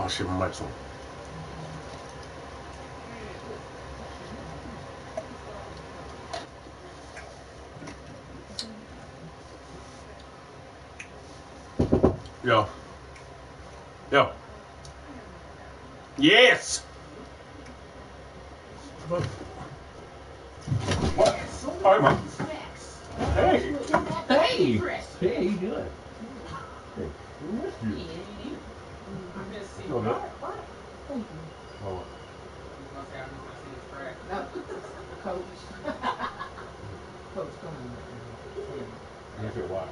Oh shit, my mic's on. Yo. Yo. Yes! What? Hi, Mom. Hey. Hey. Hey, how you doing? Hey. We missed you. I miss you. No, no. Thank you. Oh. You gonna say I miss my seat track? No, Coach. Coach, come on. You said why?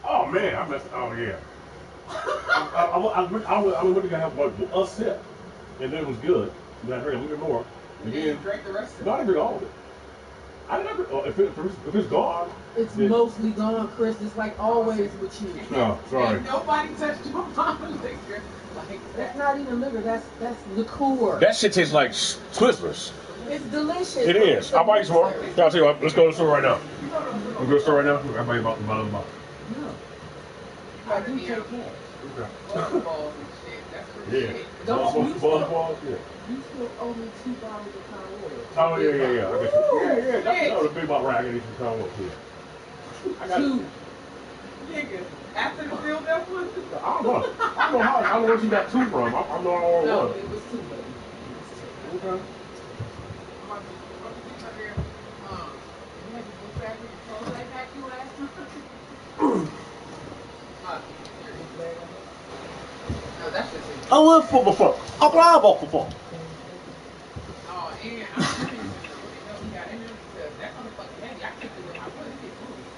Oh man, I messed. Oh yeah. I was looking at what us sip, and then it was good. Then I drank a little bit more. And You then drank the rest of it? no, I didn't drink all of it. I never. If it's gone, It's then, mostly gone, Chris. It's like always with you. no, sorry. Ain't nobody touched your mama's liquor like That's that. not even liquor. That's liqueur. That shit tastes like Twizzlers. It's delicious. It is. I'll buy you some more. Yeah, I'll tell you what. Let's go to the store right now. We'll go to the store right now. I'll buy you about the bottle of the box. No. I do take cash. Buzz balls and shit. That's for Yeah. shit. Don't you Buzz balls. Yeah. You still owe me 2 bottles of Crown Royal. Oh yeah. I guess yeah. That was a big bottle right. I got these from Crown Royal too. I got 2. Nigga, after the build up one? I don't know how. I don't know where she got 2 from. I know all No, one. it was 2, baby. Okay. What did you tell her? You had to go back and close like that you last time? No, that's just it. I live for the fuck. I drive off the fuck. Oh, and I'm curious to know what the hell he got in there because that motherfucking heavy. I kicked it with my foot. It moved.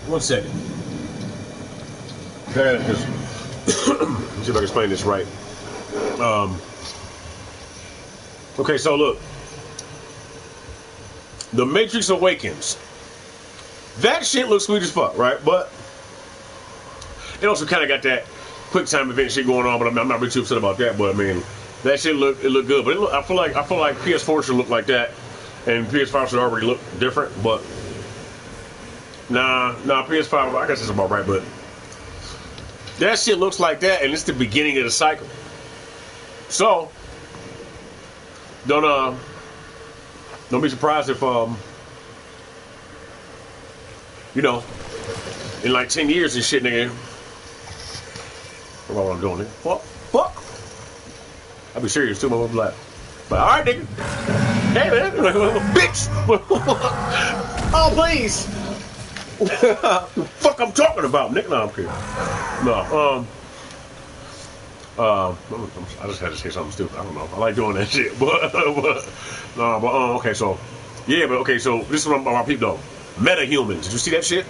1 second. Okay, let's see if I can explain this right. Okay, so look. The Matrix Awakens. That shit looks sweet as fuck, right? But it also kind of got that quick time event shit going on, but I'm not really too upset about that. But I mean, that shit looked good. But I feel like PS4 should look like that, and PS5 should already look different. But nah, PS5. I guess it's about right. But that shit looks like that, and it's the beginning of the cycle. So don't be surprised if you know, in like 10 years and shit, nigga. What I'm doing, nigga? Fuck. I'll be serious too, my black. But alright, nigga. Hey man, bitch. Oh please. Fuck I'm talking about, nigga. No, I'm kidding. No, I just had to say something stupid. I don't know. I like doing that shit, okay. So, yeah, but okay. So this is what my people know. Metahumans. Did you see that shit?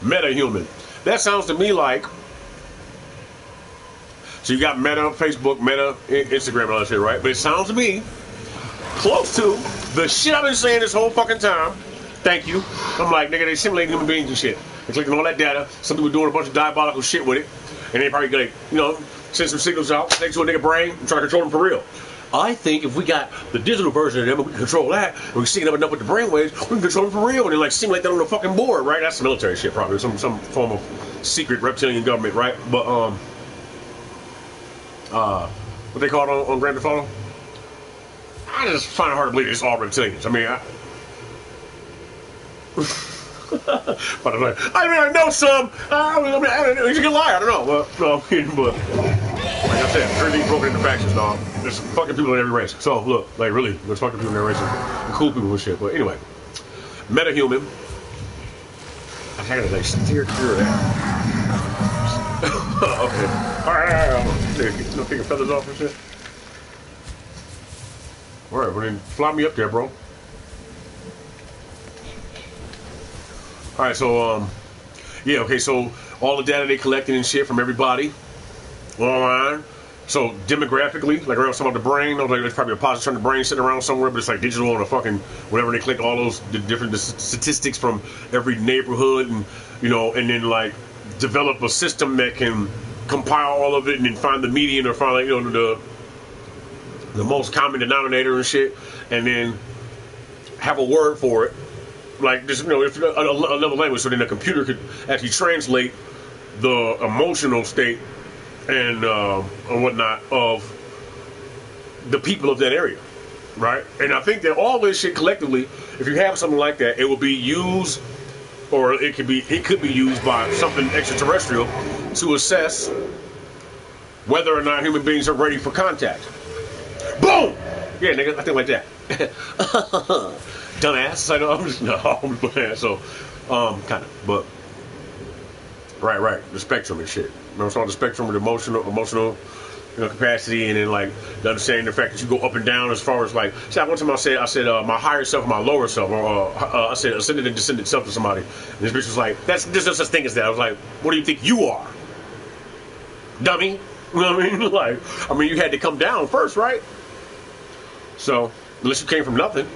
Metahuman. That sounds to me like. So you got Meta, Facebook, Meta, Instagram, and all that shit, right? But it sounds to me close to the shit I've been saying this whole fucking time. Thank you. I'm like, nigga, they simulate human beings and shit. They're collecting all that data. Some people doing a bunch of diabolical shit with it, and they probably like, you know, send some signals out next to a nigga brain and try to control them for real. I think if we got the digital version of them, we can control that, and we sync it up enough with the brainwaves, we can control them for real, and then like simulate that on the fucking board, right? That's military shit, probably some form of secret reptilian government, right? But what they call it on Grand Theft Auto? I just find it hard to believe it's all reptilians. I mean, I know some. He's a good liar. I don't know. Well, no, but like I said, everything's broken into factions, dog. There's fucking people in every race. So look, like really, there's fucking people in every race, and cool people and shit. But anyway, metahuman. I gotta like steer clear of that. Okay. All right. No taking feathers off and shit. All right, well then fly me up there, bro. All right, so yeah, okay, so all the data they collected and shit from everybody online. So demographically, like I was talking about the brain, like there's probably a positron of the brain sitting around somewhere, but it's like digital on a fucking whatever. They collect all those different statistics from every neighborhood, and you know, and then like develop a system that can compile all of it and then find the median or find like, you know, the most common denominator and shit, and then have a word for it. Like this, you know, if another language, so then the computer could actually translate the emotional state and whatnot of the people of that area, right? And I think that all this shit collectively, if you have something like that, it will be used, or it could be used by something extraterrestrial to assess whether or not human beings are ready for contact. Boom! Yeah, nigga, I think like that. Dumbass. I know. I'm just playing. So, kind of, but right. The spectrum and shit. Remember, it's all the spectrum with emotional, you know, capacity, and then like the understanding the fact that you go up and down as far as like. See, one time I said my higher self and my lower self, or I said ascended and descended self to somebody. And this bitch was like, there's no such thing as that. I was like, what do you think you are, dummy? You know what I mean? Like, you had to come down first, right? So, unless you came from nothing,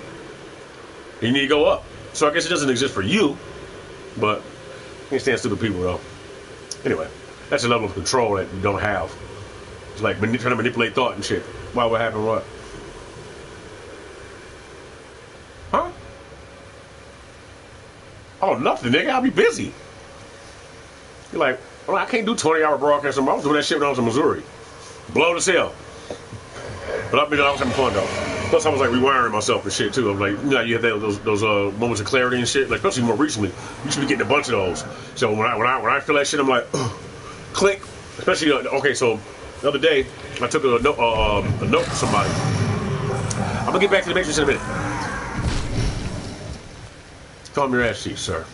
you need to go up. So I guess it doesn't exist for you, but you can't stand stupid people though. Anyway, that's a level of control that you don't have. It's like trying to manipulate thought and shit. Why would happen what? Huh? Oh, nothing, nigga. I'll be busy. You're like, well, I can't do 20-hour broadcasts. I was doing that shit when I was in Missouri. Blow as hell. But I was having fun though. Plus, I was like rewiring myself and shit too. I'm like, you know, you have those moments of clarity and shit. Like, especially more recently, you should be getting a bunch of those. So when I feel that shit, I'm like, click. Especially okay. So the other day, I took a note from somebody. I'm gonna get back to the Matrix in a minute. Calm your ass cheeks, sir.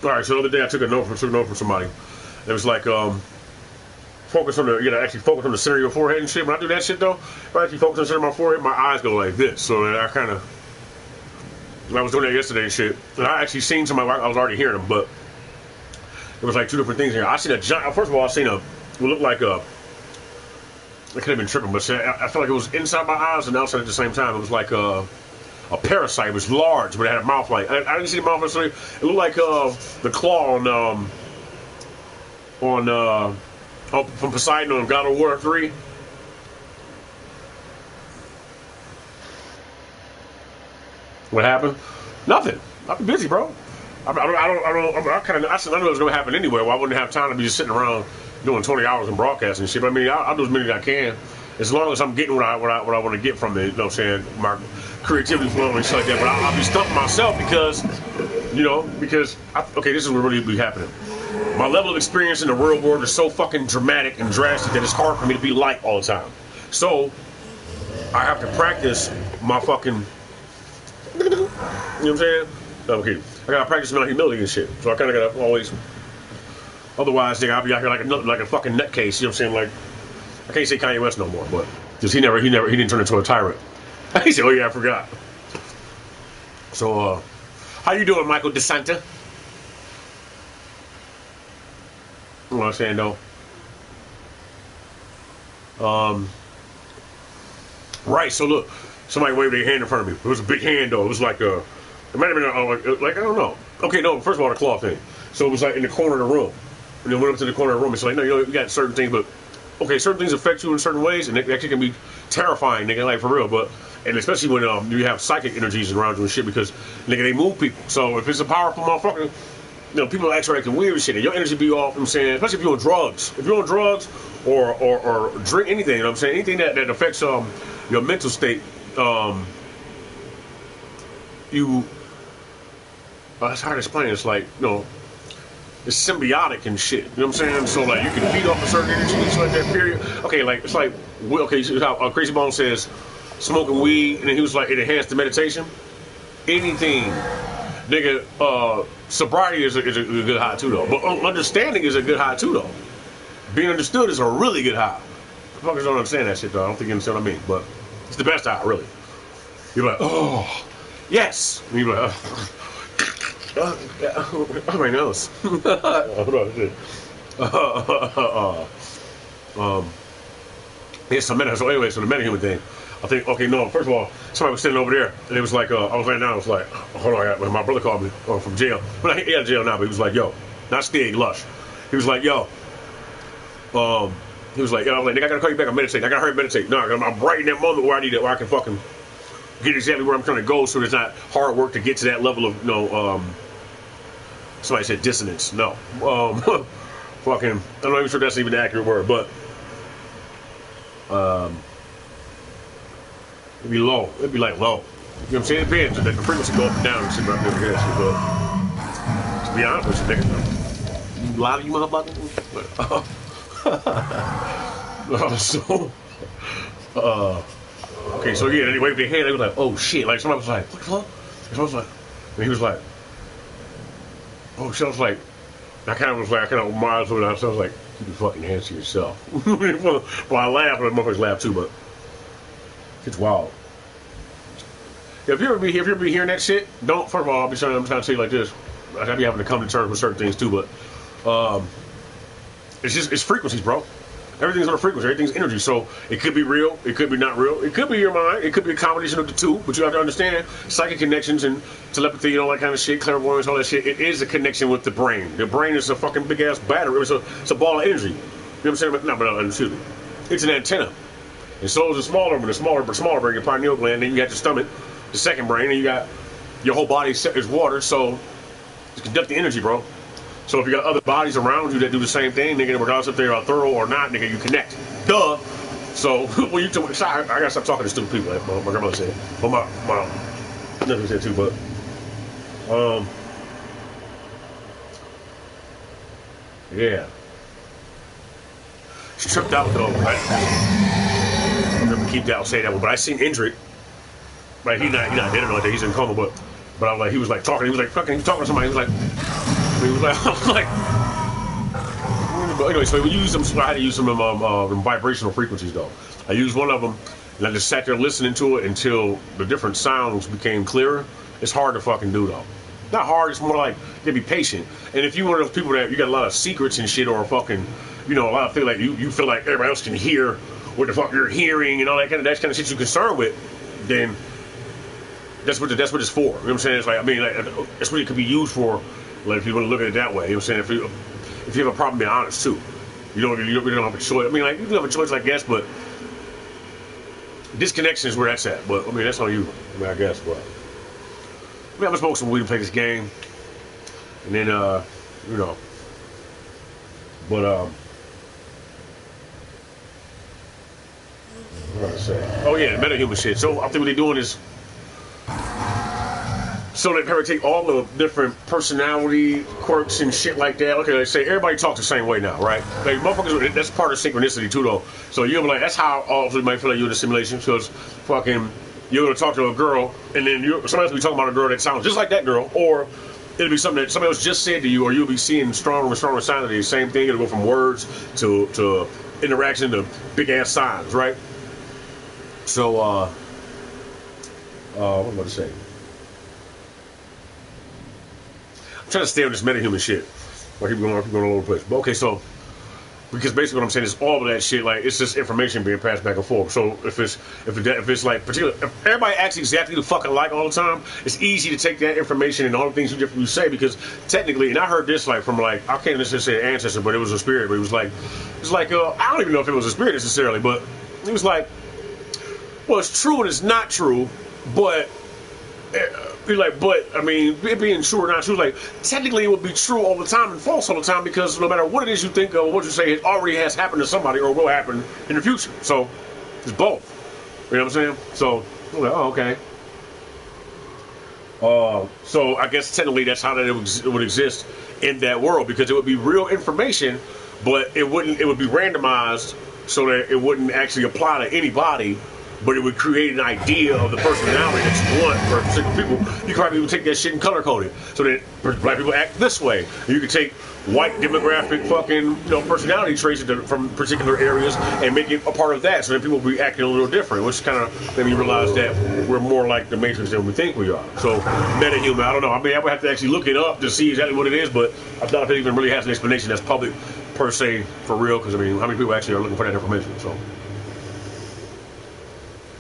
All right, so the other day I took a note from somebody. It was like focus on actually focus on the center of your forehead and shit. When I do that shit though, if I actually focus on the center of my forehead, my eyes go like this. So I was doing that yesterday and shit, and I actually seen somebody. I was already hearing them, but it was like two different things here. I seen a giant. First of all, I seen it looked like a. It could have been tripping, but I felt like it was inside my eyes and outside at the same time. It was like a parasite. It was large, but it had a mouth like. I didn't see the mouth necessarily. It looked like the claw from Poseidon on God of War 3. What happened? Nothing. I'm busy, bro. I knew it was gonna happen anyway. Well, I wouldn't have time to be just sitting around doing 20 hours in broadcasting and shit. But I mean, I'll do as many as I can, as long as I'm getting what I want to get from it. You know what I'm saying? My creativity flowing and shit like that. But I'll be stumping myself because this is what really be happening. My level of experience in the real world is so fucking dramatic and drastic that it's hard for me to be light all the time. So I have to practice my fucking. You know what I'm saying? Okay, I gotta practice my humility and shit. So I kind of gotta always. Otherwise, nigga, I'll be out here like a fucking nutcase. You know what I'm saying? Like, I can't say Kanye West no more, but because he didn't turn into a tyrant. He said, "Oh yeah, I forgot." So, how you doing, Michael DeSanta? You know what I'm saying though? Right. So look, somebody waved their hand in front of me. It was a big hand though. It was like it might have been like I don't know. Okay, no. First of all, the claw thing. So it was like in the corner of the room. And then went up to the corner of the room. It's like, no, you got certain things, but okay, certain things affect you in certain ways, and it actually can be terrifying, nigga, like for real. But and especially when you have psychic energies around you and shit, because nigga, they move people. So if it's a powerful motherfucker, people actually acting weird and shit, and your energy be off. You know what I'm saying, especially if you're on drugs. If you're on drugs or drink anything, you know what I'm saying, anything that affects your mental state, it's hard to explain. It's like it's symbiotic and shit. You know what I'm saying? So like you can feed off a certain energy and shit like that. Period. Okay, like it's like so how Crazy Bone says smoking weed, and then he was like it enhanced the meditation. Anything, nigga. Sobriety is a good high too though. But understanding is a good high too though. Being understood is a really good high. Fuckers don't understand that shit though. I don't think you understand what I mean. But it's the best high, really. You're like, oh yes. And you're like, oh my nose. Yes, so anyway, so the metahuman thing. I think, okay, no, first of all, somebody was sitting over there, and it was like, I was laying down, I was like, hold on, my brother called me from jail. Well, he out of jail now, but he was like, yo, not Stig, Lush. He was like, yo, I'm like, nigga, I gotta call you back, I'm meditating. I gotta hurry and meditate. No, I'm right in that moment where where I can fucking get exactly where I'm trying to go, so it's not hard work to get to that level of, somebody said dissonance. No. Fucking, I'm not even sure that's even the accurate word, but it'd be low. It'd be like low. You know what I'm saying? It depends. The frequency go up and down and shit, but I've never heard that shit, but to be honest with you, nigga, you lie to you motherfucker. Okay, so yeah, and he waved their hand, they was like, oh shit, like somebody was like, what the fuck? And I was like, and he was like, oh shit, I was like, I kind of miles with it, I was like, keep your fucking hands to yourself. Well, I laughed, but motherfuckers laugh too, but it's wild. If you ever be hearing that shit, don't, first of all, I'm trying to tell you like this, I be having to come to terms with certain things too, but it's frequencies, bro. Everything's on a frequency. Everything's energy. So it could be real. It could be not real. It could be your mind. It could be a combination of the two. But you have to understand psychic connections and telepathy and all that kind of shit, clairvoyance, all that shit. It is a connection with the brain. The brain is a fucking big ass battery. It's a ball of energy. You know what I'm saying? No, but excuse me. It's an antenna. And so is a smaller one. The smaller brain, your pineal gland. Then you got your stomach, the second brain, and you got your whole body is water. So it's conducting energy, bro. So if you got other bodies around you that do the same thing, nigga, regardless if they're thorough or not, nigga, you connect. Duh. So when you talk, sorry, I gotta stop talking to stupid people. Like my grandmother said. Well, my nephew said too, but yeah. She tripped out though. Right? I'll never keep that. I'll say that one. But I seen Indrik. Right, he's not dead or like that. He's in coma, but I was like, he was like talking. He was like fucking. He was talking to somebody. He was like, I was like. But anyway, so we use them. I had to use some of them vibrational frequencies though. I used one of them, and I just sat there listening to it until the different sounds became clearer. It's hard to fucking do though. Not hard. It's more like you gotta be patient. And if you're one of those people that you got a lot of secrets and shit, or fucking, you know, a lot of feel like you feel like everybody else can hear what the fuck you're hearing and all that kind of shit you're concerned with, then that's what it's for. You know what I'm saying? It's like, I mean, like, that's what it could be used for. Like, if you want to look at it that way, you know what I'm saying? If you have a problem being honest too, you don't have a choice. I mean, like, you do have a choice, I guess, but disconnection is where that's at. But I mean, that's on you, I guess. But I'm gonna smoke some weed and play this game, and then you know. But what was I say? Oh yeah, metahuman shit. So I think what they're doing is, so they probably take all the different personality quirks and shit like that. Okay, they say everybody talks the same way now, right? Like motherfuckers, that's part of synchronicity too, though. So you'll be like, that's how also you might feel like you're in a simulation, because fucking you're gonna talk to a girl, and then somebody else will be talking about a girl that sounds just like that girl, or it'll be something that somebody else just said to you, or you'll be seeing stronger and stronger signs of the same thing. It'll go from words to interaction to big ass signs, right? So what am I about to say? I'm trying to stay on this metahuman shit. I keep going all over the place. But okay, so because basically what I'm saying is all of that shit, like, it's just information being passed back and forth. So if it's like particular, if everybody acts exactly the fuck alike all the time, it's easy to take that information and all the things you say, because technically, and I heard this like from like, I can't necessarily say an ancestor, but it was a spirit. But it was like I don't even know if it was a spirit necessarily, but it was like, well, it's true and it's not true, but I mean, it being true or not true, like, technically it would be true all the time and false all the time, because no matter what it is you think of or what you say, it already has happened to somebody or will happen in the future. So it's both. You know what I'm saying? So I'm like, oh, okay. So I guess technically that's how it would exist in that world, because it would be real information, but it would be randomized so that it wouldn't actually apply to anybody. But it would create an idea of the personality that you want for particular people. You could probably even take that shit and color code it, so that black people act this way. You could take white demographic fucking personality traits from particular areas and make it a part of that, so that people will be acting a little different, which kind of made me realize that we're more like the Matrix than we think we are. So metahuman, I don't know. I mean, I would have to actually look it up to see exactly what it is, but I doubt if it even really has an explanation that's public per se for real. Because I mean, how many people actually are looking for that information? So.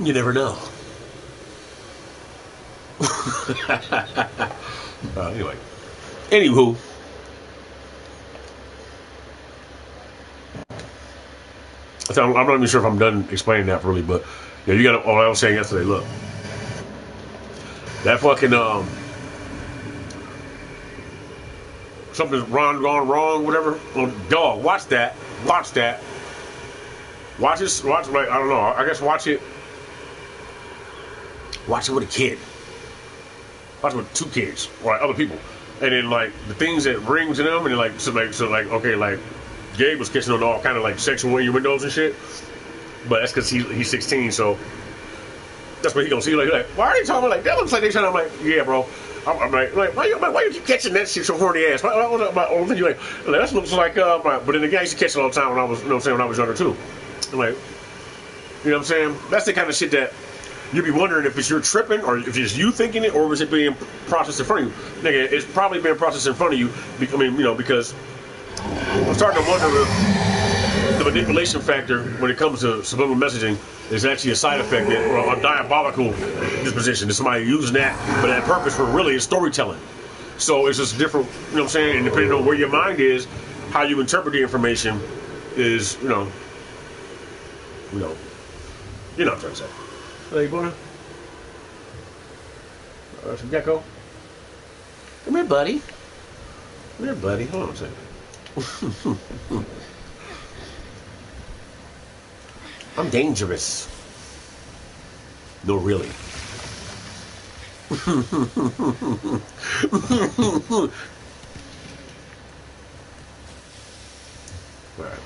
You never know. Anyway. Anywho. I'm not even sure if I'm done explaining that really, but yeah, you got. Oh, I was saying yesterday. Look, that fucking something's gone wrong, whatever. Oh, dog, watch that. Watch that. Watch this. Watch, like, I don't know. I guess watch it. Watch it with a kid. Watch it with two kids, or like other people, and then like the things that rings in them, and then okay, like Gabe was kissing on all kind of like sexual innuendos and shit, but that's because he's 16, so that's what he gonna see. Like, why are they talking like that? Looks like they trying. I'm like, yeah, bro. I'm like, why you keep catching that shit, so horny ass? You like, that looks like but then the guy used to catch it all the time when I was, when I was younger too. I'm like, you know what I'm saying? That's the kind of shit that you'd be wondering if it's you're tripping, or if it's you thinking it, or is it being processed in front of you? Nigga, it's probably being processed in front of you. I mean, because I'm starting to wonder if the manipulation factor when it comes to subliminal messaging is actually a side effect or a diabolical disposition. There's somebody using that for that purpose for really is storytelling. So it's just different, you know what I'm saying? And depending on where your mind is, how you interpret the information is, you know what I'm trying to say. Hey, boy. Some gecko. Come here, buddy. Come here, buddy. Hold on a second. I'm dangerous. No, really. All right.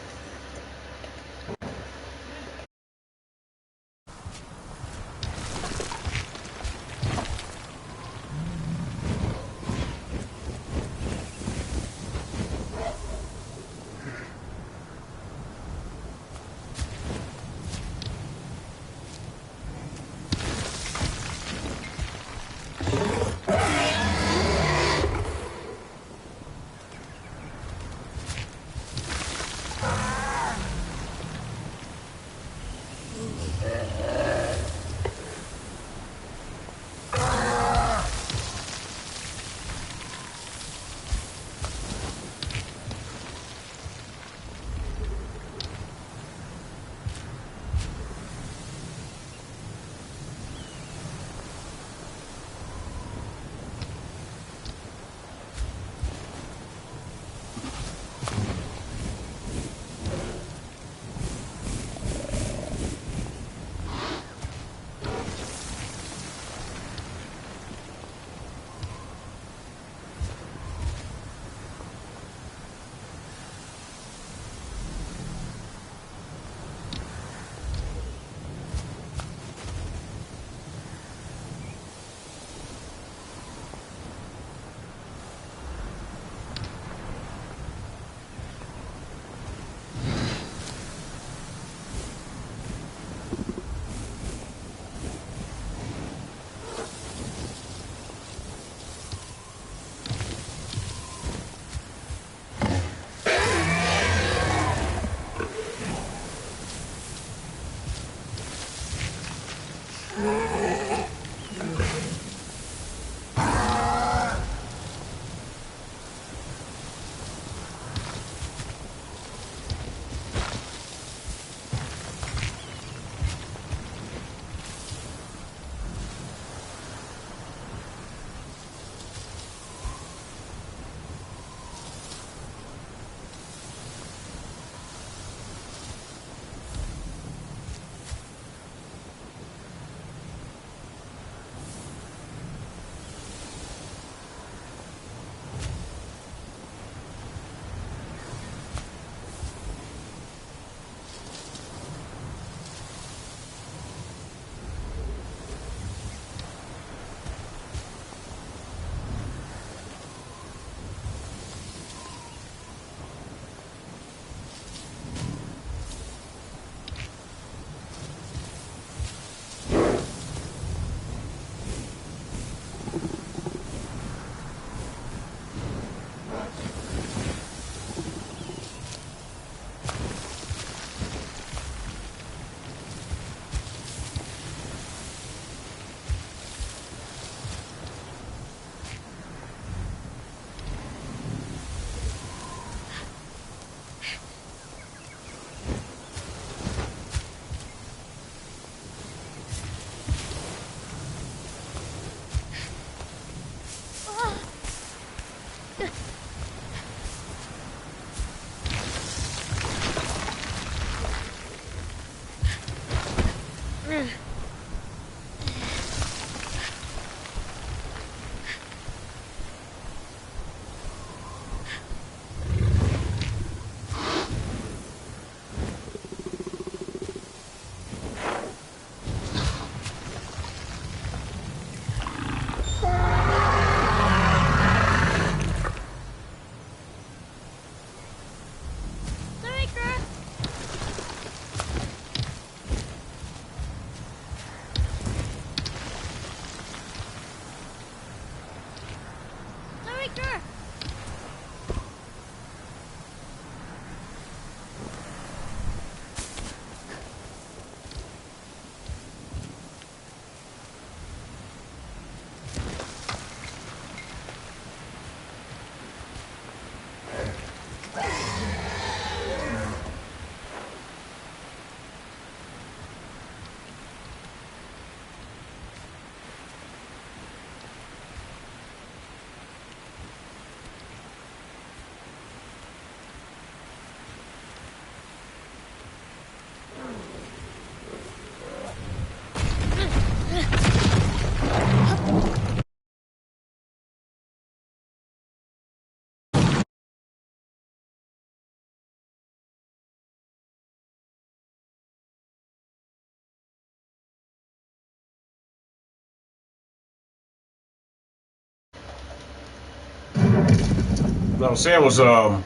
what I was saying was uh,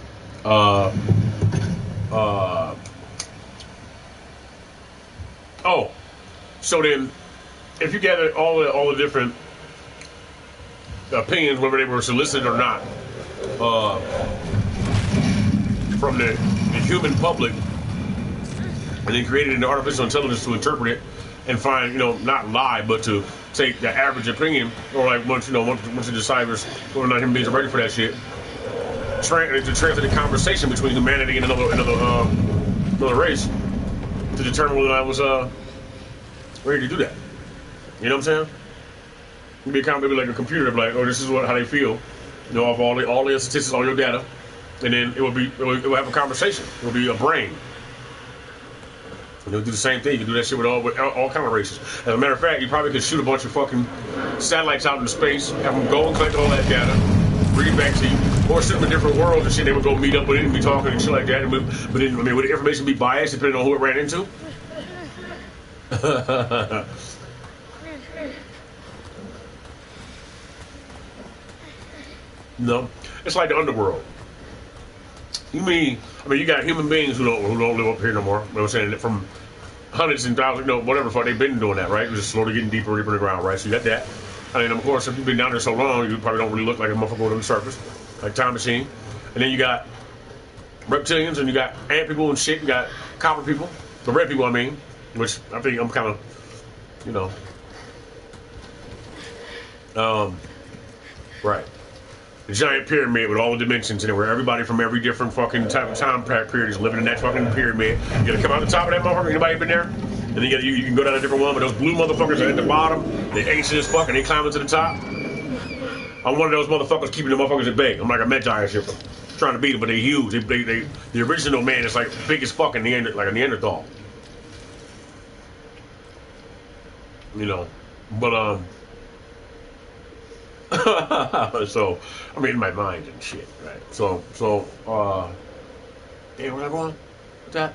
uh, oh, so then if you gather all the different opinions, whether they were solicited or not, uh, from the human public, and then created an artificial intelligence to interpret it and find, not lie, but to take the average opinion, or like once it deciphers whether or not human beings are ready for that shit, to translate the conversation between humanity and another race to determine whether I was ready to do that. You know what I'm saying? It'd be kind of maybe like a computer, like, oh, this is how they feel, off all the statistics, all your data, and then it will have a conversation. It will be a brain. And they'll do the same thing. You can do that shit with all kind of races. As a matter of fact, you probably could shoot a bunch of fucking satellites out into space, have them go and collect all that data, bring it back to you, or send them in different worlds and shit. They would go meet up with it and be talking and shit like that. But then, would the information be biased depending on who it ran into? No, it's like the underworld. You got human beings who don't live up here no more. You know what I'm saying? From hundreds and thousands, whatever the fuck, they've been doing that, right? Just slowly getting deeper and deeper in the ground, right? So you got that. And then, of course, if you've been down there so long, you probably don't really look like a motherfucker on the surface, like Time Machine. And then you got reptilians, and you got ant people and shit. You got copper people, the red people, which I think I'm kind of, right. The giant pyramid with all the dimensions in it, where everybody from every different fucking type of time period is living in that fucking pyramid. You gotta come out the top of that motherfucker. Anybody been there? And then you can go down a different one, but those blue motherfuckers are at the bottom. They're ancient as fuck, and they climbing to the top. I'm one of those motherfuckers keeping the motherfuckers at bay. I'm like a Magi shit, trying to beat them, but they're huge. The original man is like big as fucking like a Neanderthal. But so, in my mind and shit, right? So, hey, where am I going? What's that?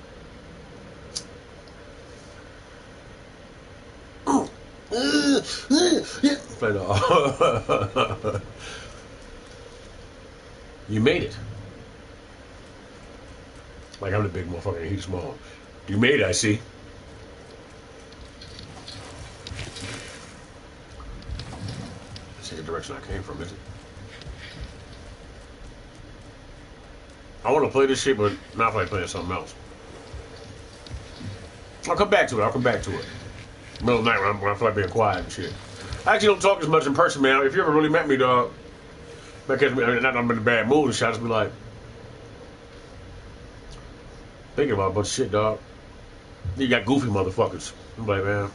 But, you made it. Like I'm the big motherfucker and he's small. You made it, I see. The direction I came from, is it? I want to play this shit, but not if I play something else. I'll come back to it. Middle of the night when I feel like being quiet and shit. I actually don't talk as much in person, man. If you ever really met me, dog, because not I'm in a bad mood and shit, I just be like thinking about a bunch of shit, dog. You got goofy motherfuckers. I'm like, man,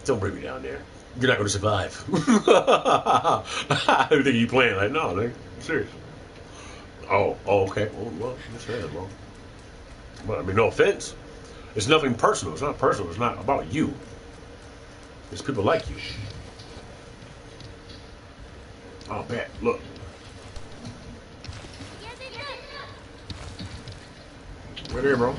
don't bring me down there. You're not going to survive. I think you playing. Like, no, nigga. I'm serious. Oh, okay. Well, that's fair, bro. But, no offense. It's nothing personal. It's not personal. It's not about you. It's people like you. Oh, man. Look. Right here, bro.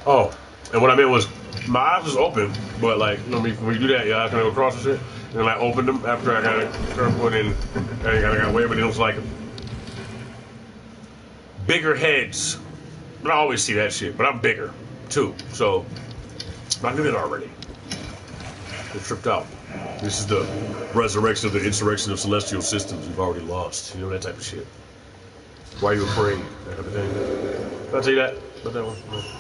Oh, and what I meant was my eyes was open, but like, you know, when you do that, your eyes kind of go across and shit. And then I opened them after I got it careful and I got away, but it was like bigger heads. But I always see that shit, but I'm bigger too. So I knew that already. I tripped out. This is the resurrection of the insurrection of celestial systems we've already lost. You know, that type of shit. Why are you afraid? That type of thing. Did I tell you that? About that one? No.